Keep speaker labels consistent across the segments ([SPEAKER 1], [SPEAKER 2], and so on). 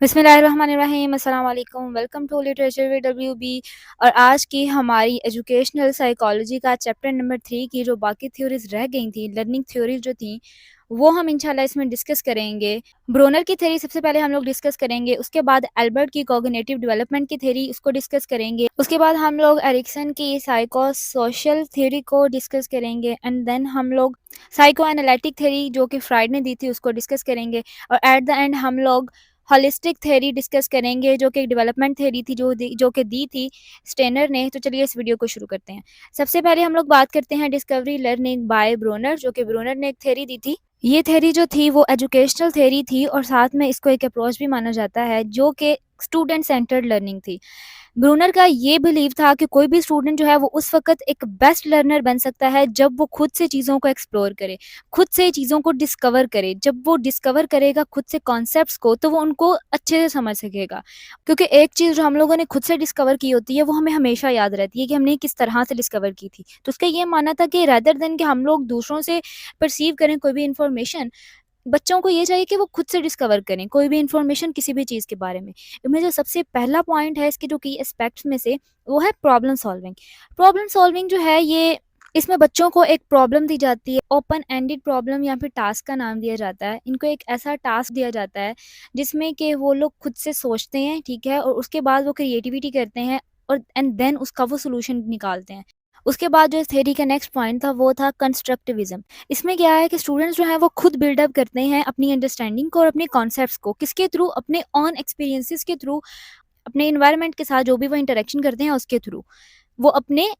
[SPEAKER 1] बिस्मिल्लाहिर्रहमानिर्रहीम अस्सलाम वालेकुम welcome to literature with WB. और आज की हमारी एजुकेशनल साइकोलॉजी का चैप्टर नंबर 3 की जो बाकी थ्योरीज रह गई थी, लर्निंग थ्योरीज जो थी, वो हम इंशाल्लाह इसमें डिस्कस करेंगे। ब्रोनर की थ्योरी सबसे पहले हम लोग डिस्कस करेंगे, उसके बाद एल्बर्ट की कॉग्निटिव डेवलपमेंट की थ्योरी उसको डिस्कस करेंगे, उसके बाद हम लोग एरिक्सन की साइको सोशल थ्योरी को डिस्कस करेंगे एंड देन हम लोग साइको एनालिटिक थ्योरी जो कि फ्राइड ने दी थी उसको डिस्कस करेंगे। और एट द एंड हम लोग होलिस्टिक थ्योरी डिस्कस करेंगे जो कि एक डेवलपमेंट थ्योरी थी जो कि दी थी स्टेनर ने। तो चलिए इस वीडियो को शुरू करते हैं। सबसे पहले हम लोग बात करते हैं डिस्कवरी लर्निंग बाय ब्रोनर, जो कि ब्रोनर ने एक थ्योरी दी थी। ये थ्योरी जो थी वो एजुकेशनल थ्योरी थी और साथ में इसको एक अप्रोच भी माना जाता है जो कि स्टूडेंट सेंटर्ड लर्निंग थी। ब्रूनर का ये बिलीव था कि कोई भी स्टूडेंट जो है वो उस वक़्त एक बेस्ट लर्नर बन सकता है जब वो खुद से चीज़ों को एक्सप्लोर करे, खुद से चीज़ों को डिस्कवर करे। जब वो डिस्कवर करेगा खुद से कॉन्सेप्ट्स को, तो वो उनको अच्छे से समझ सकेगा। क्योंकि एक चीज़ जो हम लोगों ने खुद से डिस्कवर की होती है वो हमें हमेशा याद रहती है कि हमने किस तरह से डिस्कवर की थी। तो उसका ये मानना था कि रेदर देन कि हम लोग दूसरों से परसीव करें कोई भी इन्फॉर्मेशन, बच्चों को ये चाहिए कि वो खुद से डिस्कवर करें कोई भी इन्फॉर्मेशन किसी भी चीज़ के बारे में। इनमें जो सबसे पहला पॉइंट है इसके जो की एस्पेक्ट्स में से, वो है प्रॉब्लम सॉल्विंग। प्रॉब्लम सॉल्विंग जो है ये, इसमें बच्चों को एक प्रॉब्लम दी जाती है, ओपन एंडेड प्रॉब्लम या फिर टास्क का नाम दिया जाता है। इनको एक ऐसा टास्क दिया जाता है जिसमें कि वो लोग खुद से सोचते हैं, ठीक है, और उसके बाद वो क्रिएटिविटी करते हैं और एंड देन उसका वो सॉल्यूशन निकालते हैं। उसके बाद जो इस थ्योरी का नेक्स्ट पॉइंट था वो था कंस्ट्रक्टिविज्म। इसमें क्या है कि स्टूडेंट्स जो हैं वो खुद बिल्डअप करते हैं अपनी अंडरस्टैंडिंग को और अपने कॉन्सेप्ट्स को, किसके थ्रू, अपने ऑन एक्सपीरियंसेस के थ्रू, अपने इन्वायरमेंट के साथ जो भी वो इंटरेक्शन करते हैं उसके थ्रू वो अपने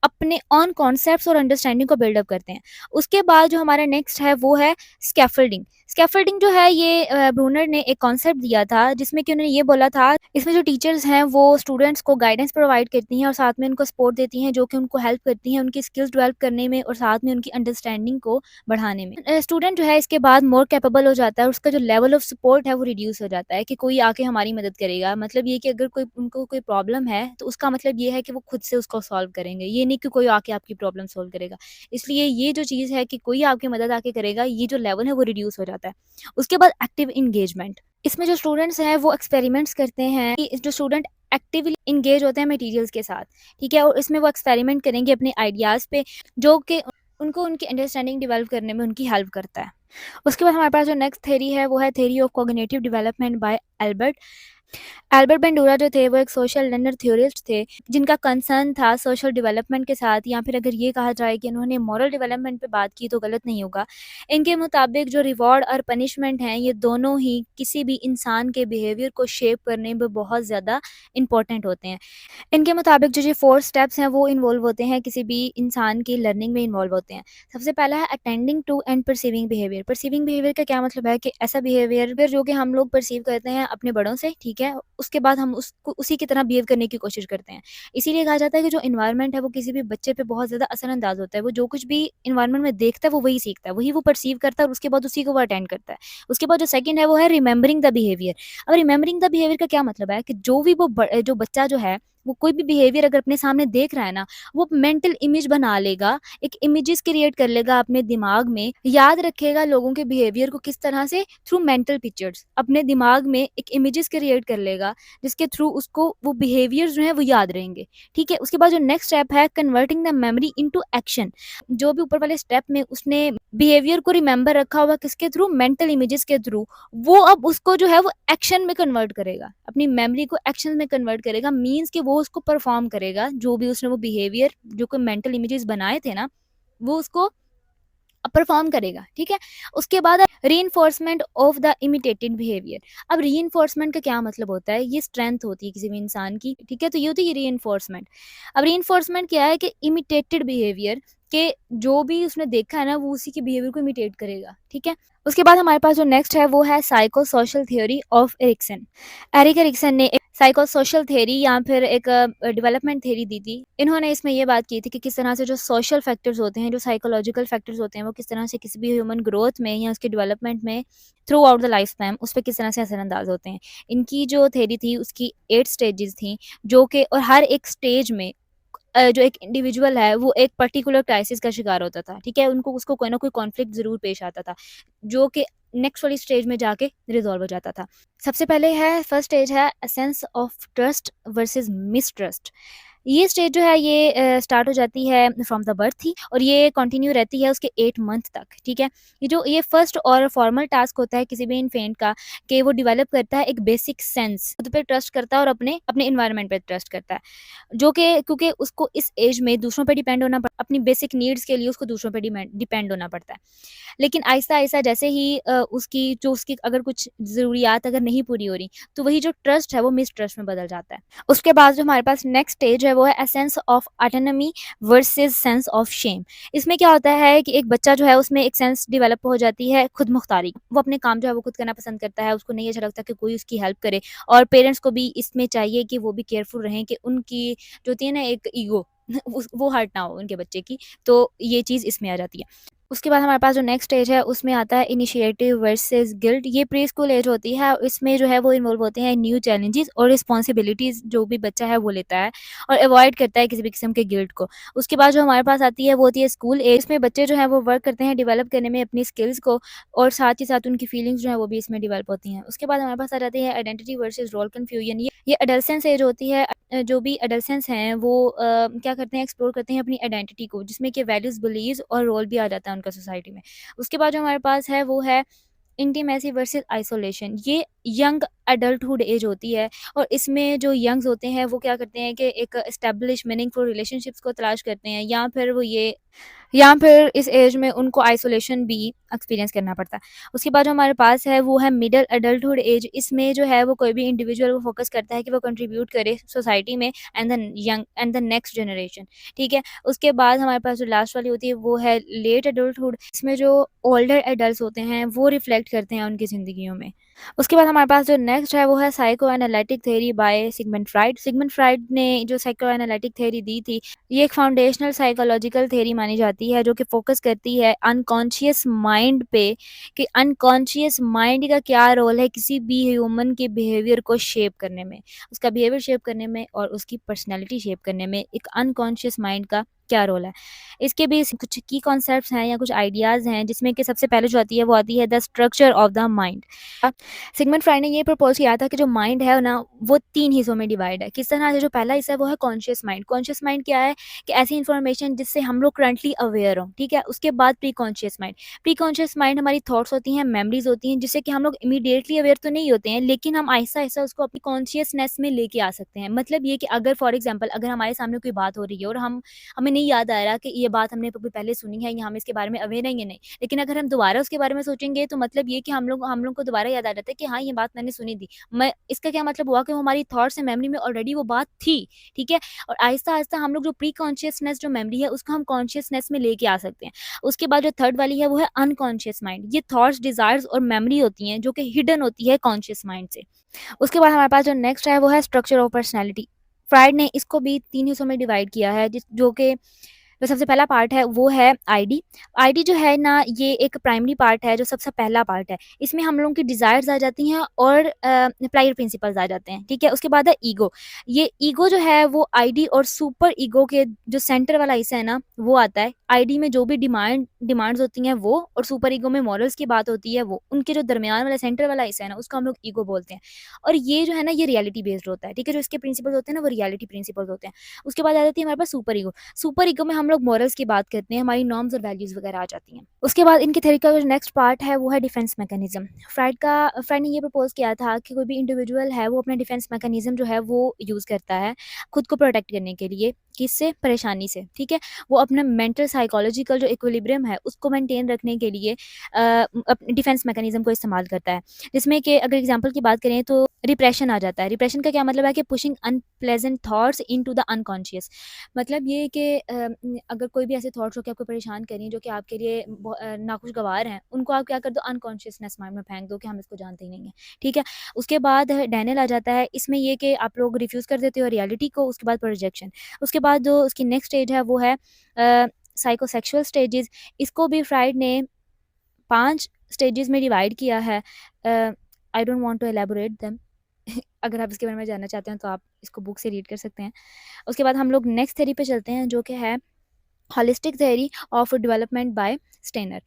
[SPEAKER 1] अपने ऑन कॉन्सेप्ट्स और अंडरस्टैंडिंग को बिल्डअप करते हैं। उसके बाद जो हमारा नेक्स्ट है वो है स्कैफोल्डिंग। स्कैफोल्डिंग जो है ये ब्रूनर ने एक कॉन्सेप्ट दिया था जिसमें कि उन्होंने ये बोला था, इसमें जो टीचर्स हैं वो स्टूडेंट्स को गाइडेंस प्रोवाइड करती हैं और साथ में उनको सपोर्ट देती हैं जो कि उनको हेल्प करती हैं उनकी स्किल्स डेवलप करने में और साथ में उनकी अंडरस्टैंडिंग को बढ़ाने में। स्टूडेंट जो है इसके बाद मोर कैपेबल हो जाता है और उसका जो लेवल ऑफ सपोर्ट है वो रिड्यूस हो जाता है कि कोई आके हमारी मदद करेगा। मतलब ये कि अगर कोई उनको कोई प्रॉब्लम है तो उसका मतलब ये है कि वो खुद से उसको सॉल्व करेंगे, ये नहीं कि कोई आके आपकी प्रॉब्लम सॉल्व करेगा। इसलिए ये जो चीज़ है कि कोई आपकी मदद आके करेगा, ये जो लेवल है वो रिड्यूस हो जाता है। उसके बाद एक्टिव इंगेजमेंट। इसमें जो स्टूडेंट्स हैं वो एक्सपेरिमेंट्स करते हैं कि जो स्टूडेंट एक्टिवली इंगेज होते हैं मटेरियल्स के साथ, ठीक है, और इसमें वो एक्सपेरिमेंट करेंगे अपने आइडियाज़ पे जो कि उनको उनकी अंडरस्टैंडिंग डेवलप करने में उनकी हेल्प करता है। उसके बाद हमारे पास जो नेक्स्ट थ्योरी है वो है theory of cognitive development by Albert. Albert Bandura जो थे वो एक सोशल लर्नर थ्योरिस्ट थे जिनका कंसर्न था सोशल डेवलपमेंट के साथ, या फिर अगर ये कहा जाए कि उन्होंने मॉरल डेवलपमेंट पे बात की तो गलत नहीं होगा। इनके मुताबिक जो रिवॉर्ड और पनिशमेंट हैं ये दोनों ही किसी भी इंसान के बिहेवियर को शेप करने में बहुत ज़्यादा इंपॉर्टेंट होते हैं। इनके मुताबिक जो 4 स्टेप्स हैं वो इन्वॉल्व होते हैं, किसी भी इंसान की लर्निंग में इन्वॉल्व होते हैं। सबसे पहला है attending to and perceiving behaviour. Perceiving behaviour का क्या मतलब है कि ऐसा बिहेवियर जो कि हम लोग परसीव करते हैं अपने बड़ों से, ठीक है, उसके बाद हम उसको उसी की तरह बिहेव करने की कोशिश करते हैं। इसीलिए कहा जाता है कि जो एनवायरनमेंट है वो किसी भी बच्चे पे बहुत ज़्यादा असरअंदाज होता है। वो जो कुछ भी एनवायरनमेंट में देखता है वो वही सीखता है, वही वो परसीव करता है और उसके बाद उसी को वो अटेंड करता है। उसके बाद जो सेकंड है वो है रिमेंबरिंग द बिहेवियर। अब रिमेंबरिंग द बिहेवियर का क्या मतलब है कि जो भी जो बच्चा जो है वो कोई भी बिहेवियर अगर अपने सामने देख रहा है ना, वो मेंटल इमेज बना लेगा, एक इमेजेस क्रिएट कर लेगा अपने दिमाग में, याद रखेगा लोगों के बिहेवियर को किस तरह से, थ्रू मेंटल पिक्चर्स अपने दिमाग में एक इमेजेस क्रिएट कर लेगा जिसके थ्रू उसको वो बिहेवियर्स जो है वो याद रहेंगे। ठीक है, उसके बाद जो नेक्स्ट स्टेप है converting the memory into action. जो भी ऊपर वाले स्टेप में उसने बिहेवियर को रिमेंबर रखा हुआ किसके थ्रू, मेंटल इमेजेस के थ्रू, वो अब उसको जो है वो एक्शन में कन्वर्ट करेगा, अपनी मेमोरी को एक्शन में कन्वर्ट करेगा। मीन्स कि वो उसको परफॉर्म करेगा, जो भी उसने वो बिहेवियर जो कोई मेंटल इमेजेस बनाए थे ना, वो उसको परफॉर्म करेगा। ठीक है, उसके बाद reinforcement of the imitated behaviour. अब रीइंफोर्समेंट का क्या मतलब होता है, ये स्ट्रेंथ होती है किसी भी इंसान की, ठीक है, तो ये होती है रीइंफोर्समेंट। अब रीइंफोर्समेंट क्या है कि इमिटेटेड बिहेवियर के जो भी उसने देखा है ना वो उसी के बिहेवियर को इमिटेट करेगा। ठीक है, उसके बाद हमारे पास जो नेक्स्ट है वो है psycho social theory of Erikson. Erik Erikson ने एक साइको सोशल थ्योरी या फिर एक डेवलपमेंट थ्योरी दी थी। इन्होंने इसमें ये बात की थी कि किस तरह से जो सोशल फैक्टर्स होते हैं, जो साइकोलॉजिकल फैक्टर्स होते हैं, वो किस तरह से किसी भी ह्यूमन ग्रोथ में या उसके डेवलपमेंट में through out the life span उस पर किस तरह से असरअंदाज होते हैं। इनकी जो थ्योरी थी उसकी 8 स्टेजेस थी जो कि, और हर एक स्टेज में जो एक इंडिविजुअल है वो एक पर्टिकुलर क्राइसिस का शिकार होता था, ठीक है? उनको उसको कोई ना कोई कॉन्फ्लिक्ट ज़रूर पेश आता था, जो कि नेक्स्ट वाली स्टेज में जाके रिज़ॉल्व हो जाता था। सबसे पहले है फर्स्ट स्टेज है sense of trust versus mistrust. ये स्टेज जो है ये स्टार्ट हो जाती है फ्रॉम द बर्थ ही और ये कंटिन्यू रहती है उसके 8 मंथ तक, ठीक है? ये फर्स्ट और फॉर्मल टास्क होता है किसी भी इन्फेंट का कि वो डेवलप करता है एक बेसिक सेंस, खुद पे ट्रस्ट करता है और अपने अपने एनवायरनमेंट पे ट्रस्ट करता है। जो कि क्योंकि उसको इस एज में दूसरों पे डिपेंड होना अपनी बेसिक नीड्स के लिए उसको दूसरों पे डिपेंड होना पड़ता है। लेकिन आहिस्ता-आहिस्ता जैसे ही उसकी अगर कुछ ज़रूरियात अगर नहीं पूरी हो रही, तो वही जो ट्रस्ट है वो मिसट्रस्ट में बदल जाता है। उसके बाद जो हमारे पास नेक्स्ट स्टेज है वो है a sense of autonomy versus sense of shame. इसमें क्या होता है कि एक बच्चा जो है उसमें एक सेंस डेवलप हो जाती है खुद मुख्तारी की। वो अपने काम जो है वो खुद करना पसंद करता है, उसको नहीं अच्छा लगता कि कोई उसकी हेल्प करे और पेरेंट्स को भी इसमें चाहिए कि वो भी केयरफुल रहें कि उनकी जो होती है ना एक ईगो वो हर्ट ना हो उनके बच्चे की, तो ये चीज़ इसमें आ जाती है। उसके बाद हमारे पास जो नेक्स्ट स्टेज है उसमें आता है इनिशिएटिव वर्सेस गिल्ट। ये प्री-स्कूल एज होती है और इसमें जो है वो इन्वॉल्व होते हैं न्यू चैलेंजेस और रिस्पॉन्सिबिलिटीज़ जो भी बच्चा है वो लेता है और अवॉइड करता है किसी भी किस्म के गिल्ट को। उसके बाद जो हमारे पास आती है वो होती है स्कूल एज। इसमें बच्चे जो हैं वो वर्क करते हैं डेवलप करने में अपनी स्किल्स को और साथ ही साथ उनकी फीलिंग्स जो हैं वो भी इसमें डेवलप होती हैं। उसके बाद हमारे पास आ जाती है आइडेंटिटी वर्सेस रोल कन्फ्यूजन। ये एडolescence एज होती है। जो भी एडolescents हैं वो क्या करते हैं एक्सप्लोर करते हैं अपनी आइडेंटिटी को जिसमें कि वैल्यूज़, बिलीव्स और रोल भी आ जाता है उनका सोसाइटी में। उसके बाद जो हमारे पास है वो है इंटीमेसी वर्सेस आइसोलेशन। ये यंग एडल्टहुड एज होती है और इसमें जो यंग्स होते हैं वो क्या करते हैं कि एक एस्टेब्लिश मीनिंगफुल रिलेशनशिप्स को तलाश करते हैं या फिर इस एज में उनको आइसोलेशन भी एक्सपीरियंस करना पड़ता है। उसके बाद जो हमारे पास है वो है मिडल एडल्टहुड एज। इसमें जो है वो कोई भी इंडिविजुअल वो फ़ोकस करता है कि वो कंट्रीब्यूट करे सोसाइटी में एंड द नेक्स्ट जनरेशन, ठीक है? उसके बाद हमारे पास जो लास्ट वाली होती है वो है लेट एडल्टहुड। इसमें जो ओल्डर एडल्ट्स होते हैं वो रिफ्लेक्ट करते हैं उनकी ज़िंदगियों में। उसके बाद हमारे पास जो नेक्स्ट है वो है psychoanalytic theory by Sigmund Freud. Sigmund Freud ने जो साइकोएनालिटिक थ्योरी दी थी, ये एक फाउंडेशनल साइकोलॉजिकल थ्योरी मानी जाती है जो कि फोकस करती है अनकॉन्शियस माइंड पे कि अनकॉन्शियस माइंड का क्या रोल है किसी भी ह्यूमन के बिहेवियर को शेप करने में, उसका बिहेवियर शेप करने में और उसकी पर्सनैलिटी शेप करने में एक अनकॉन्शियस माइंड का क्या रोल है। इसके भी कुछ की कॉन्सेप्ट्स हैं या कुछ आइडियाज़ हैं जिसमें कि सबसे पहले जो आती है वो आती है the structure of the mind. Sigmund Freud ने ये प्रपोज किया था कि जो माइंड है ना वो 3 हिस्सों में डिवाइड है। किस तरह से? जो पहला हिस्सा है वो है कॉन्शियस माइंड। कॉन्शियस माइंड क्या है कि ऐसी इन्फॉर्मेशन जिससे हम लोग करंटली अवेयर हों, ठीक है? उसके बाद pre conscious mind. Pre conscious mind हमारी थॉट्स होती हैं, मेमोरीज़ होती हैं जिससे कि हम लोग इमीडिएटली अवेयर तो नहीं होते हैं लेकिन हम आहिस्ता-आहिस्ता उसको अपनी कॉन्शियसनेस में लेके आ सकते हैं। मतलब ये कि अगर फॉर एग्ज़ाम्पल अगर हमारे सामने कोई बात हो रही है और हमें नहीं याद आ रहा कि ये बात हमने कभी पहले सुनी है या हम इसके बारे में अवेयर हैं या नहीं। लेकिन अगर हम दोबारा उसके बारे में सोचेंगे तो मतलब ये कि हम लोग को दोबारा याद आ जाता है कि हाँ, ये बात मैंने सुनी थी। मैं इसका क्या मतलब हुआ कि वो हमारी थॉट्स एंड मेमोरी में ऑलरेडी वो बात थी, ठीक है? और आहिस्ता-आहिस्ता हम लोग जो प्री कॉन्शियसनेस जो मेमोरी है उसको हम कॉन्शियसनेस में लेके आ सकते हैं। उसके बाद जो थर्ड वाली है वो है अनकॉन्शियस माइंड। ये थॉट्स, डिज़ायर्स और मेमोरी होती हैं जो कि हिडन होती है कॉन्शियस माइंड से। उसके बाद हमारे पास जो नेक्स्ट है वो है स्ट्रक्चर ऑफ पर्सनैलिटी। फ्राइड ने इसको भी 3 हिस्सों में डिवाइड किया है जो कि जो सबसे पहला पार्ट है वो है आईडी। आईडी जो है ना ये एक प्राइमरी पार्ट है जो सबसे पहला पार्ट है। इसमें हम लोगों की डिज़ायर्स आ जाती हैं और प्रायर प्रिंसिपल्स आ जाते हैं, ठीक है? उसके बाद है ईगो। ये ईगो जो है वो आईडी और सुपर ईगो के जो सेंटर वाला हिस्सा है ना वो आता है। आईडी में जो भी डिमांड्स होती हैं वो और सुपर ईगो में मॉरल्स की बात होती है वो। उनके जो दरमियान वाला सेंटर वाला हिस्सा है ना उसको हम लोग ईगो बोलते हैं। और ये जो है ना ये रियलिटी बेस्ड होता है, ठीक है? जो इसके प्रिंसिपल्स होते हैं ना वो रियलिटी प्रिंसिपल्स होते हैं। उसके बाद आ जाती है हमारे पास सुपर ईगो। सुपर ईगो में हम लोग मॉरल्स की बात करते हैं, हमारी नॉर्म्स और वैल्यूज़ वगैरह आ जाती हैं। उसके बाद इनकी थ्योरी का जो नेक्स्ट पार्ट है वो है डिफेंस मैकेनिज़्म। फ्राइड ने ये प्रपोज़ किया था कि कोई भी इंडिविजुअल है वो अपना डिफेंस मैकेनिज़्म जो है वो यूज़ करता है, खुद को प्रोटेक्ट करने के लिए। किससे? परेशानी से, ठीक है? वो अपना मेंटल साइकोलॉजिकल जो इक्विलिब्रियम है उसको मेंटेन रखने के लिए अपने डिफेंस मैकेनिज़्म को इस्तेमाल करता है। जिसमें कि अगर एग्ज़ाम्पल की बात करें तो रिप्रेशन आ जाता है। रिप्रेशन का क्या मतलब है कि pushing unpleasant thoughts into the unconscious. मतलब ये कि अगर कोई भी ऐसे थॉट्स हो के आपको परेशान कर रही हैं जो कि आपके लिए नाखुशगवार हैं, उनको आप क्या कर दो अनकॉन्शियसनेस माइंड में फेंक दो कि हम इसको जानते ही नहीं हैं, ठीक है? उसके बाद डैनियल आ जाता है, इसमें ये कि आप लोग रिफ्यूज़ कर देते हो रियलिटी को, उसके बाद प्रोजेक्शन। उसके बाद जो उसकी नेक्स्ट स्टेज है वो है साइकोसेक्सुअल स्टेजेस। इसको भी फ्राइड ने 5 स्टेजेस में डिवाइड किया है। I don't want to elaborate them. अगर आप इसके बारे में जानना चाहते हैं तो आप इसको बुक से रीड कर सकते हैं। उसके बाद हम लोग नेक्स्ट थ्योरी पे चलते हैं जो कि है holistic theory of development by Steiner.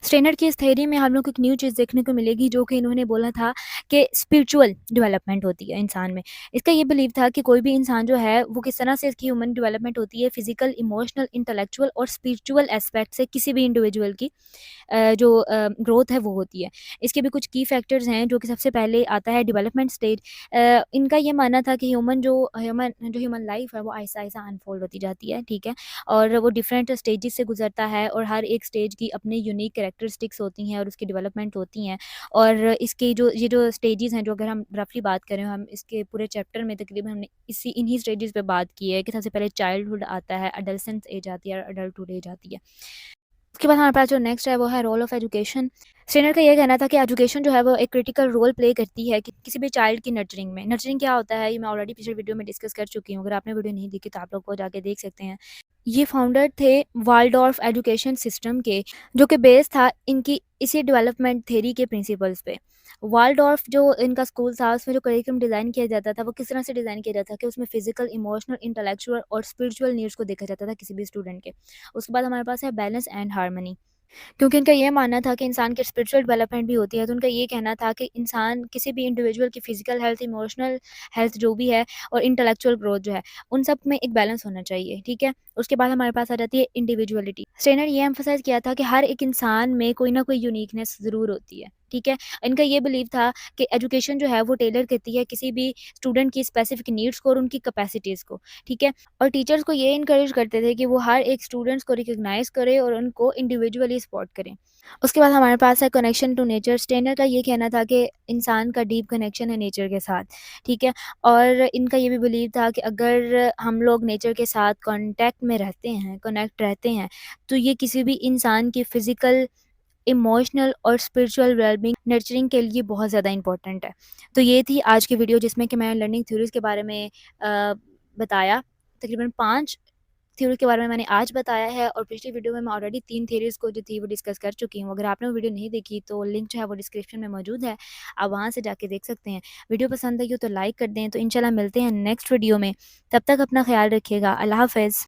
[SPEAKER 1] Steiner की इस थ्योरी में हम लोग को एक न्यू चीज़ देखने को मिलेगी जो कि इन्होंने बोला था कि स्पिरिचुअल डेवलपमेंट होती है इंसान में। इसका ये बिलीव था कि कोई भी इंसान जो है वो किस तरह से इसकी ह्यूमन डेवलपमेंट होती है फिजिकल, इमोशनल, इंटेलेक्चुअल और स्पिरिचुअल एस्पेक्ट से किसी भी इंडिविजुअल की जो ग्रोथ है वो होती है। इसके भी कुछ की फैक्टर्स हैं जो कि सबसे पहले आता है डेवलपमेंट स्टेज। इनका ये मानना था कि ह्यूमन लाइफ है वो आहिस्ता-आहिस्ता अनफोल्ड होती जाती है, ठीक है? और वो डिफरेंट स्टेजेस से गुज़रता है और हर एक स्टेज की अपनी यूनिक कैरेक्टरिस्टिक्स होती हैं और उसकी डेवलपमेंट होती हैं। और इसके जो स्टेजेस हैं, जो अगर हम रफली बात करें, हम इसके पूरे चैप्टर में तकरीबन हमने इन्हीं स्टेजेस पे बात की है कि सबसे पहले चाइल्डहुड आता है, एडोलेसेंस एज आती है और एडल्टहुड एज आती है। उसके बाद हमारे पास जो नेक्स्ट है वो है रोल ऑफ एजुकेशन। स्टेनर का ये कहना था कि एजुकेशन जो है वो एक क्रिटिकल रोल प्ले करती है कि किसी भी चाइल्ड की नर्चरिंग में। नर्चरिंग क्या होता है ये मैं ऑलरेडी पिछले वीडियो में डिस्कस कर चुकी हूँ। अगर आपने वीडियो नहीं देखी तो आप लोग को जाके देख सकते हैं। ये फाउंडर थे वाल्डॉर्फ एजुकेशन सिस्टम के, जो कि बेस था इनकी इसी डेवलपमेंट थ्योरी के प्रिंसिपल्स पे। वाल्डॉर्फ जो इनका स्कूल था उसमें जो करिकुलम डिज़ाइन किया जाता था वो किस तरह से डिज़ाइन किया जाता था कि उसमें फिजिकल, इमोशनल, इंटेलेक्चुअल और स्पिरिचुअल नीड्स को देखा जाता था किसी भी स्टूडेंट के। उसके बाद हमारे पास है बैलेंस एंड हार्मनी। क्योंकि इनका ये मानना था कि इंसान की स्पिरिचुअल डेवलपमेंट भी होती है, तो उनका ये कहना था कि इंसान किसी भी इंडिविजुअल की फिजिकल हेल्थ, इमोशनल हेल्थ जो भी है और इंटेलेक्चुअल ग्रोथ जो है, उन सब में एक बैलेंस होना चाहिए, ठीक है? उसके बाद हमारे पास आ जाती है इंडिविजुअलिटी। स्टेनर ये एम्फसाइज़ किया था कि हर एक इंसान में कोई ना कोई यूनिकनेस ज़रूर होती है, ठीक है? इनका ये बिलीव था कि एजुकेशन जो है वो टेलर करती है किसी भी स्टूडेंट की स्पेसिफिक नीड्स को और उनकी कैपेसिटीज़ को, ठीक है? और टीचर्स को ये इनकरेज करते थे कि वो हर एक स्टूडेंट्स को रिकॉग्नाइज़ करें और उनको इंडिविजुअली सपोर्ट करें। उसके बाद हमारे पास है कनेक्शन टू नेचर। स्टेनर का ये कहना था कि इंसान का डीप कनेक्शन है नेचर के साथ, ठीक है? और इनका ये भी बिलीव था कि अगर हम लोग नेचर के साथ कॉन्टैक्ट में रहते हैं, कनेक्ट रहते हैं, तो ये किसी भी इंसान की फ़िज़िकल, इमोशनल और स्पिरिचुअल वेलबींग नर्चरिंग के लिए बहुत ज़्यादा इंपॉर्टेंट है। तो ये थी आज की वीडियो जिसमें कि मैं लर्निंग थ्योरीज़ के बारे में बताया। तकरीबन 5 थ्योरी के बारे में मैंने आज बताया है और पिछली वीडियो में मैं ऑलरेडी 3 थ्योरीज़ को जो थी वो डिस्कस कर चुकी हूँ। अगर आपने वो वीडियो नहीं देखी तो लिंक जो है वो डिस्क्रिप्शन में मौजूद है, आप वहाँ से जाके देख सकते हैं। वीडियो पसंद आई हो तो लाइक कर दें। तो इंशाल्लाह मिलते हैं नेक्स्ट वीडियो में, तब तक अपना ख़्याल रखिएगा। अल्लाह हाफ़िज़।